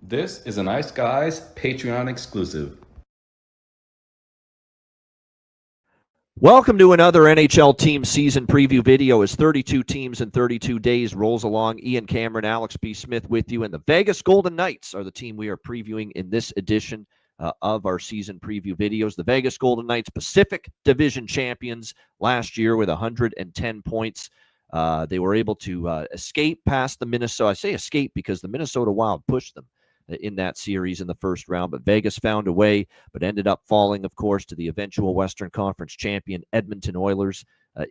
This is a Nice Guys Patreon exclusive. Welcome to another NHL team season preview video as 32 teams in 32 days rolls along. Ian Cameron, Alex B. Smith with you, and the Vegas Golden Knights are the team we are previewing in this edition of our season preview videos. The Vegas Golden Knights, Pacific Division champions last year with 110 points. They were able to escape past the Minnesota. I say escape because the Minnesota Wild pushed them in that series in the first round, but Vegas found a way, but ended up falling, of course, to the eventual Western Conference champion Edmonton Oilers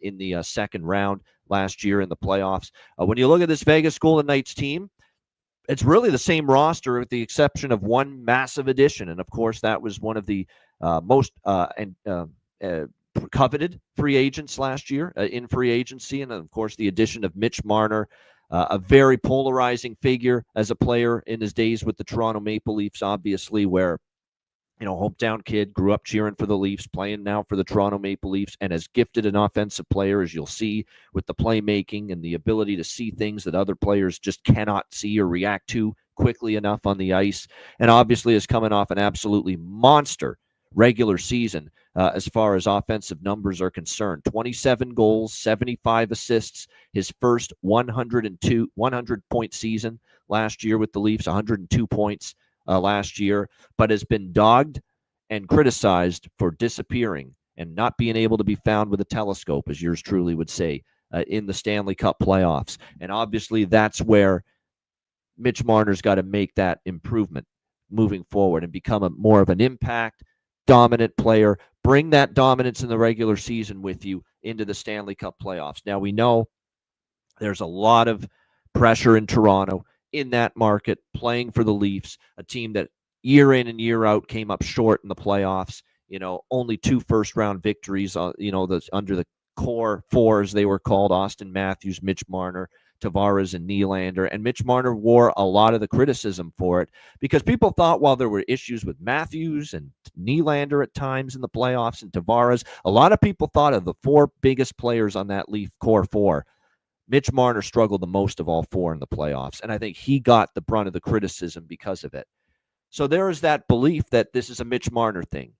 in the second round last year in the playoffs. When you look at this Vegas Golden Knights team, it's really the same roster with the exception of one massive addition, and of course that was one of the most coveted free agents last year in free agency, and of course the addition of Mitch Marner, a very polarizing figure as a player in his days with the Toronto Maple Leafs, obviously, where, hometown kid, grew up cheering for the Leafs, playing now for the Toronto Maple Leafs, and as gifted an offensive player as you'll see with the playmaking and the ability to see things that other players just cannot see or react to quickly enough on the ice, and obviously is coming off an absolutely monster regular season as far as offensive numbers are concerned. 27 goals, 75 assists, his first 100-point season last year with the Leafs, 102 points last year, but has been dogged and criticized for disappearing and not being able to be found with a telescope, as yours truly would say, in the Stanley Cup playoffs. And obviously that's where Mitch Marner's got to make that improvement moving forward and become more of an impact, dominant player, bring that dominance in the regular season with you into the Stanley Cup playoffs. Now, we know there's a lot of pressure in Toronto, in that market, playing for the Leafs, a team that year in and year out came up short in the playoffs. Only 2 first-round victories, under the core four, as they were called: Austin Matthews, Mitch Marner, Tavares, and Nylander. And Mitch Marner wore a lot of the criticism for it because people thought while there were issues with Matthews and Nylander at times in the playoffs and Tavares, a lot of people thought of the 4 biggest players on that Leaf core 4. Mitch Marner struggled the most of all 4 in the playoffs, and I think he got the brunt of the criticism because of it. So there is that belief that this is a Mitch Marner thing,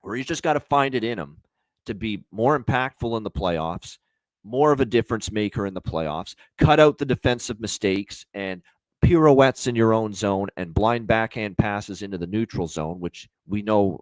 where he's just got to find it in him to be more impactful in the playoffs, more of a difference maker in the playoffs, cut out the defensive mistakes and pirouettes in your own zone and blind backhand passes into the neutral zone, which we know,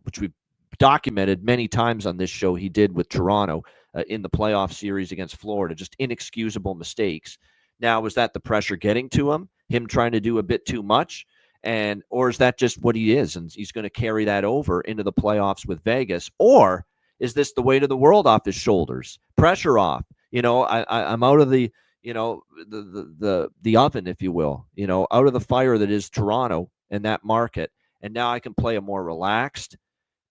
which we've documented many times on this show he did with Toronto in the playoff series against Florida. Just inexcusable mistakes. Now, is that the pressure getting to him trying to do a bit too much? Or is that just what he is, and he's going to carry that over into the playoffs with Vegas? Or is this the weight of the world off his shoulders? Pressure off. I'm out of the the oven, if you will. Out of the fire that is Toronto and that market, and now I can play a more relaxed,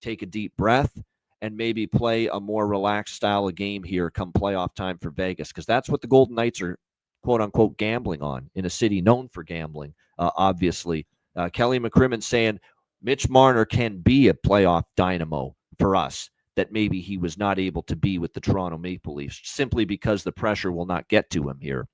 take a deep breath, and maybe play a more relaxed style of game here come playoff time for Vegas, because that's what the Golden Knights are, quote unquote, gambling on in a city known for gambling. Obviously, Kelly McCrimmon saying Mitch Marner can be a playoff dynamo for us that maybe he was not able to be with the Toronto Maple Leafs, simply because the pressure will not get to him here.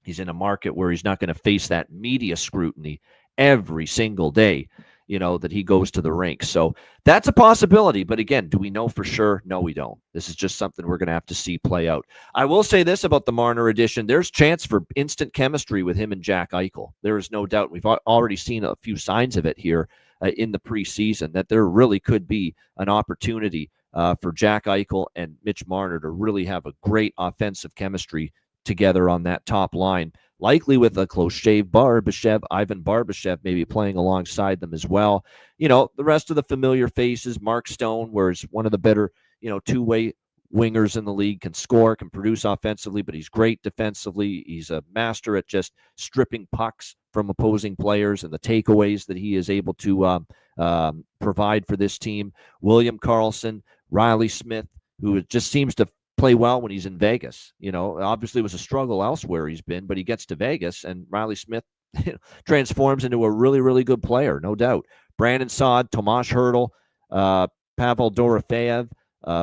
He's in a market where he's not going to face that media scrutiny every single day, that he goes to the rink. So that's a possibility. But again, do we know for sure? No, we don't. This is just something we're going to have to see play out. I will say this about the Marner edition. There's chance for instant chemistry with him and Jack Eichel. There is no doubt. We've already seen a few signs of it here in the preseason, that there really could be an opportunity for Jack Eichel and Mitch Marner to really have a great offensive chemistry together on that top line, likely with a close shave Ivan Barbashev maybe playing alongside them as well. The rest of the familiar faces, Mark Stone, whereas one of the better, two-way wingers in the league, can score, can produce offensively, but he's great defensively. He's a master at just stripping pucks from opposing players and the takeaways that he is able to provide for this team. William Karlsson, Riley Smith, who just seems to play well when he's in Vegas. Obviously it was a struggle elsewhere he's been, but he gets to Vegas and Riley Smith transforms into a really, really good player, no doubt. Brandon Saad, Tomas Hertl, Pavel Dorofeyev,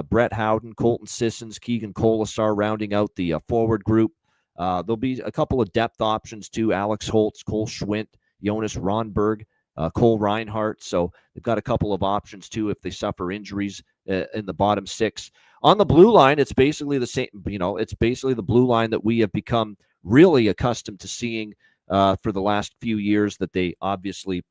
Brett Howden, Colton Sissons, Keegan Colasar rounding out the forward group. There'll be a couple of depth options too: Alex Holtz, Cole Schwint, Jonas Ronberg, Cole Reinhardt. So they've got a couple of options too if they suffer injuries in the bottom six. On the blue line, it's basically the same. It's basically the blue line that we have become really accustomed to seeing for the last few years. That they obviously,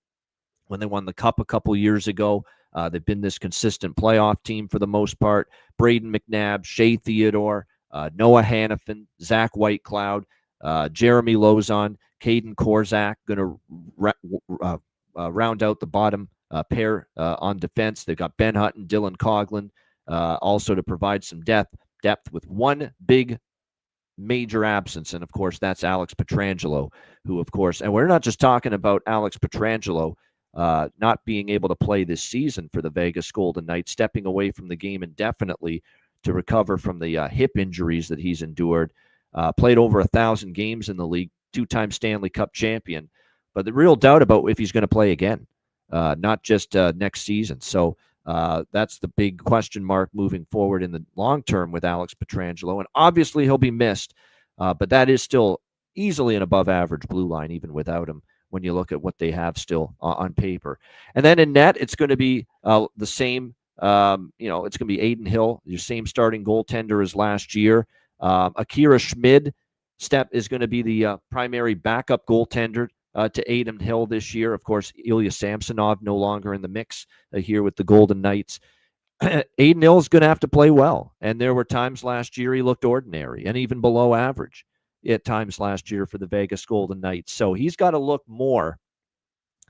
when they won the Cup a couple years ago, they've been this consistent playoff team for the most part. Braden McNabb, Shea Theodore, Noah Hannafin, Zach Whitecloud, Jeremy Lozon, Caden Korzak, going to round out the bottom pair on defense. They've got Ben Hutton, Dylan Coughlin, also to provide some depth with one big major absence, and of course that's Alex Pietrangelo, who of course, and we're not just talking about Alex Pietrangelo not being able to play this season for the Vegas Golden Knights, stepping away from the game indefinitely to recover from the hip injuries that he's endured. Played over 1,000 games in the league, two-time Stanley Cup champion, but the real doubt about if he's going to play again, not just next season. So that's the big question mark moving forward in the long term with Alex Pietrangelo. And obviously he'll be missed, but that is still easily an above average blue line, even without him, when you look at what they have still on paper. And then in net, it's going to be the same. It's going to be Aiden Hill, your same starting goaltender as last year. Akira Schmid is going to be the primary backup goaltender to Aiden Hill this year. Of course, Ilya Samsonov no longer in the mix here with the Golden Knights. Aiden Hill is going to have to play well. And there were times last year he looked ordinary and even below average at times last year for the Vegas Golden Knights. So he's got to look more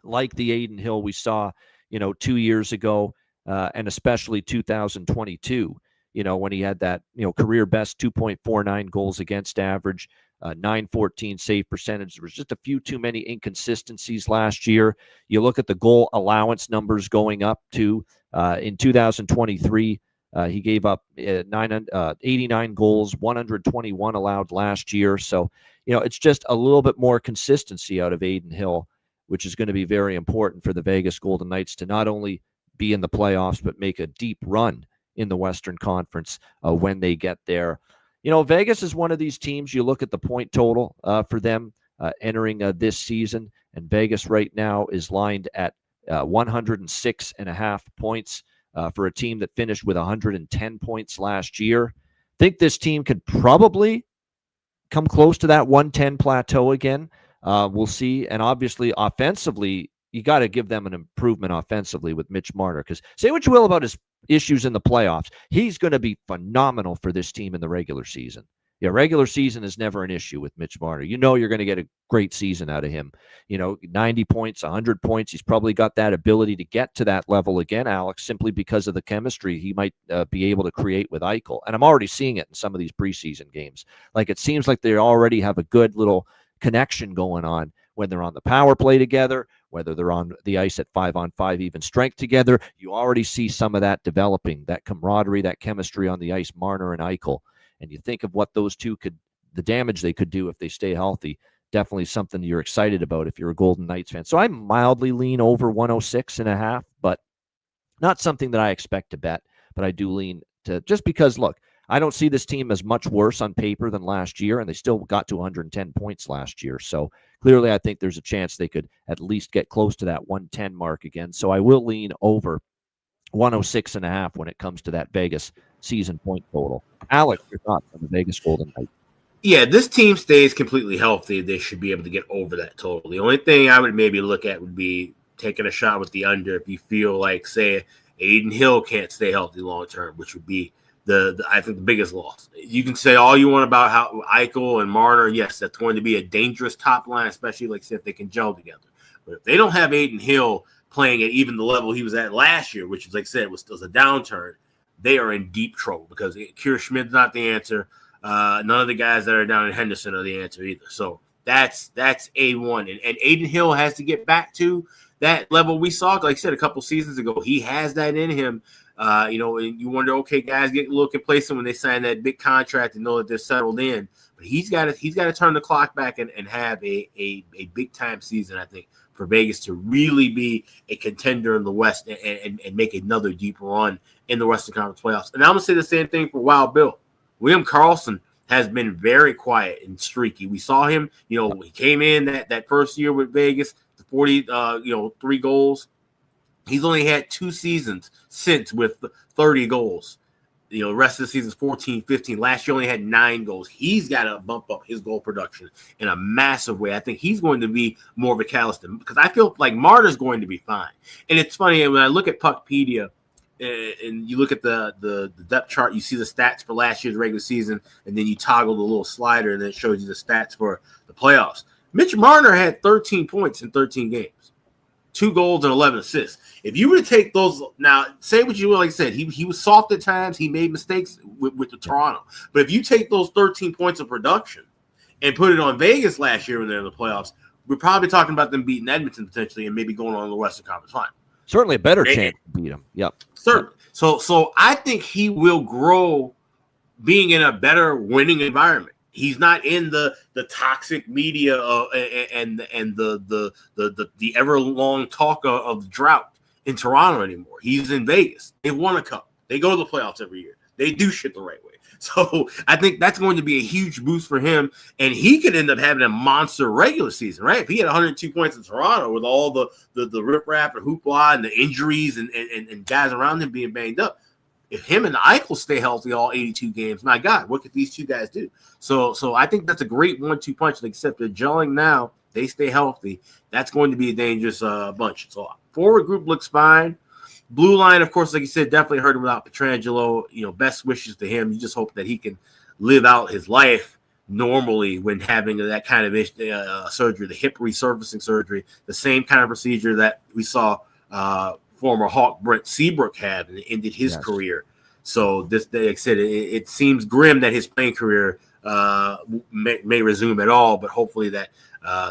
like the Aiden Hill we saw, 2 years ago, and especially 2022, when he had that, career best 2.49 goals against average, 914 save percentage. There was just a few too many inconsistencies last year. You look at the goal allowance numbers going up to in 2023. He gave up 89 goals, 121 allowed last year. So, it's just a little bit more consistency out of Aiden Hill, which is going to be very important for the Vegas Golden Knights to not only be in the playoffs, but make a deep run in the Western Conference when they get there. Vegas is one of these teams, you look at the point total for them entering this season, and Vegas right now is lined at 106.5 points. For a team that finished with 110 points last year. Think this team could probably come close to that 110 plateau again. We'll see. And obviously, offensively, you got to give them an improvement offensively with Mitch Marner, because say what you will about his issues in the playoffs, he's going to be phenomenal for this team in the regular season. Yeah, regular season is never an issue with Mitch Marner. You're going to get a great season out of him. 90 points, 100 points. He's probably got that ability to get to that level again, Alex, simply because of the chemistry he might be able to create with Eichel. And I'm already seeing it in some of these preseason games. Like, it seems like they already have a good little connection going on when they're on the power play together, whether they're on the ice at 5-on-5 even strength together. You already see some of that developing, that camaraderie, that chemistry on the ice, Marner and Eichel. And you think of what those two the damage they could do if they stay healthy. Definitely something you're excited about if you're a Golden Knights fan. So I mildly lean over 106.5, but not something that I expect to bet. But I do lean to, just because, look, I don't see this team as much worse on paper than last year, and they still got to 110 points last year. So clearly I think there's a chance they could at least get close to that 110 mark again. So I will lean over 106.5 when it comes to that Vegas season point total. Alex, your thoughts on the Vegas Golden Knights? Yeah, this team stays completely healthy. They should be able to get over that total. The only thing I would maybe look at would be taking a shot with the under if you feel like, say, Aiden Hill can't stay healthy long term, which would be I think the biggest loss. You can say all you want about how Eichel and Marner, yes, that's going to be a dangerous top line, especially like say if they can gel together. But if they don't have Aiden Hill playing at even the level he was at last year, which, like I said, was a downturn, they are in deep trouble because Akira Schmid's not the answer. None of the guys that are down in Henderson are the answer either. So that's A1. And Aiden Hill has to get back to that level we saw, like I said, a couple seasons ago. He has that in him. And you wonder, okay, guys get a little complacent when they sign that big contract and know that they're settled in. But he's got to turn the clock back and have a big time season, I think, for Vegas to really be a contender in the West and make another deep run in the Western Conference playoffs. And I'm going to say the same thing for Wild Bill. William Karlsson has been very quiet and streaky. We saw him, he came in that first year with Vegas. The 40, 3 goals. He's only had 2 seasons since with 30 goals. The rest of the season's 14, 15. Last year only had 9 goals. He's got to bump up his goal production in a massive way. I think he's going to be more of a catalyst because I feel like Marner's going to be fine. And it's funny, when I look at Puckpedia and you look at the depth chart, you see the stats for last year's regular season, and then you toggle the little slider, and then it shows you the stats for the playoffs. Mitch Marner had 13 points in 13 games. 2 goals and 11 assists. If you were to take those, now say what you will, like I said, he was soft at times. He made mistakes with the Toronto. But if you take those 13 points of production and put it on Vegas last year when they're in the playoffs, we're probably talking about them beating Edmonton potentially and maybe going on the Western Conference Final. Certainly a better chance to beat them. Yep. Certainly. So I think he will grow being in a better winning environment. He's not in the toxic media and the ever long talk of drought in Toronto anymore. He's in Vegas. They won a cup. They go to the playoffs every year. They do shit the right way. So I think that's going to be a huge boost for him, and he could end up having a monster regular season, right? If he had 102 points in Toronto with all the riprap and hoopla and the injuries and guys around him being banged up, if him and Eichel stay healthy all 82 games, my God, what could these two guys do? So I think that's a great 1-2 punch. Except they're gelling now. They stay healthy. That's going to be a dangerous bunch. So forward group looks fine. Blue line, of course, like you said, definitely hurt him without Pietrangelo. Best wishes to him. You just hope that he can live out his life normally when having that kind of surgery, the hip resurfacing surgery, the same kind of procedure that we saw former Hawk Brent Seabrook had and ended his career. So this, like I said, it seems grim that his playing career may resume at all, but hopefully that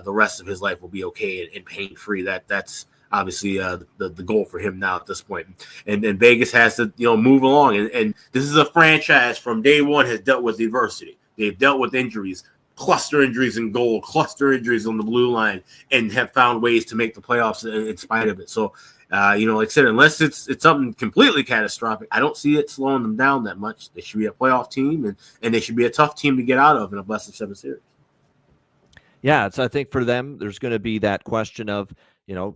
the rest of his life will be okay and pain-free. That's obviously the goal for him now at this point. And then Vegas has to move along. And this is a franchise from day one has dealt with adversity. They've dealt with injuries, cluster injuries in goal, cluster injuries on the blue line, and have found ways to make the playoffs in spite of it. So like I said, unless it's something completely catastrophic, I don't see it slowing them down that much. They should be a playoff team, and they should be a tough team to get out of in a best-of-7 series. Yeah, I think for them, there's going to be that question of,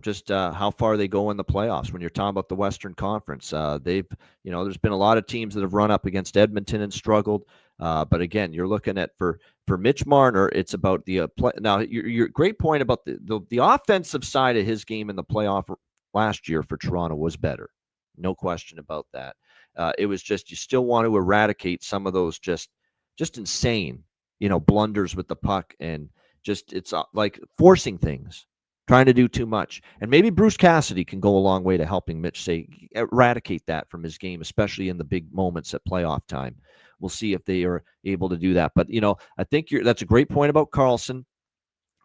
just how far they go in the playoffs. When you're talking about the Western Conference, there's been a lot of teams that have run up against Edmonton and struggled. But again, you're looking at for Mitch Marner, it's about the play. Now, your great point about the offensive side of his game in the playoff last year for Toronto was better. No question about that. It was just, you still want to eradicate some of those just insane, blunders with the puck, and just, it's like forcing things, trying to do too much. And maybe Bruce Cassidy can go a long way to helping Mitch eradicate that from his game, especially in the big moments at playoff time. We'll see if they are able to do that. But, I think that's a great point about Carlson.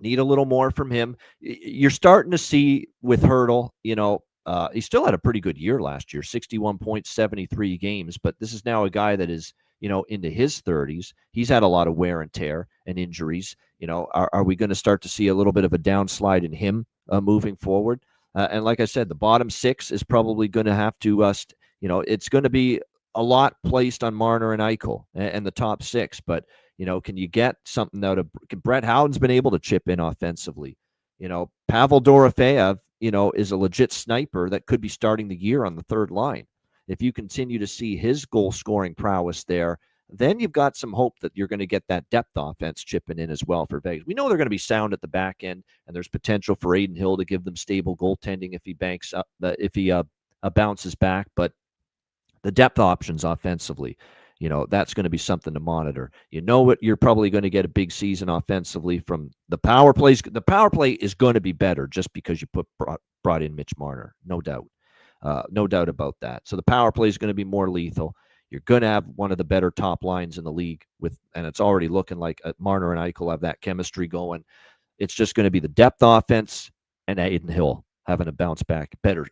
Need a little more from him. You're starting to see with Hertl, he still had a pretty good year last year, 61 points, 73 games. But this is now a guy that is, into his 30s. He's had a lot of wear and tear and injuries. Are we going to start to see a little bit of a downslide in him moving forward? And like I said, the bottom 6 is probably going to have to, it's going to be a lot placed on Marner and Eichel and the top 6. But, can you get something out of Brett Howden's been able to chip in offensively? Pavel Dorofeyev, is a legit sniper that could be starting the year on the third line. If you continue to see his goal scoring prowess there, then you've got some hope that you're going to get that depth offense chipping in as well for Vegas. We know they're going to be sound at the back end, and there's potential for Adin Hill to give them stable goaltending if he bounces back. But the depth options offensively, that's going to be something to monitor. You're probably going to get a big season offensively from the power plays. The power play is going to be better just because you brought in Mitch Marner, no doubt. No doubt about that. So the power play is going to be more lethal. You're going to have one of the better top lines in the league and it's already looking like Marner and Eichel have that chemistry going. It's just going to be the depth offense and Adin Hill having a bounce back, better,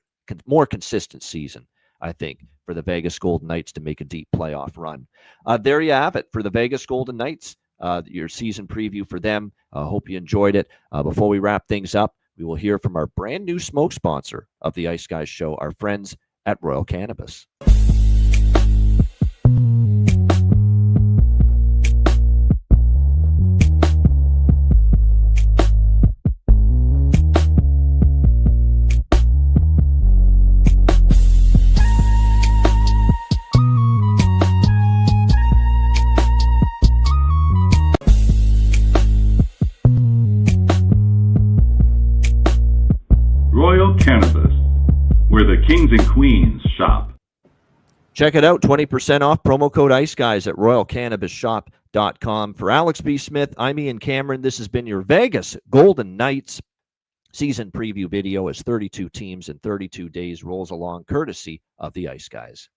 more consistent season, I think, for the Vegas Golden Knights to make a deep playoff run. There you have it for the Vegas Golden Knights, your season preview for them. Hope you enjoyed it. Before we wrap things up, we will hear from our brand new smoke sponsor of the Ice Guys show, our friends at Royal Cannabis. where the kings and queens shop. Check it out, 20% off, promo code Ice Guys at royalcannabisshop.com. For Alex B. Smith, I'm Ian Cameron. This has been your Vegas Golden Knights season preview video as 32 teams in 32 days rolls along, courtesy of the Ice Guys.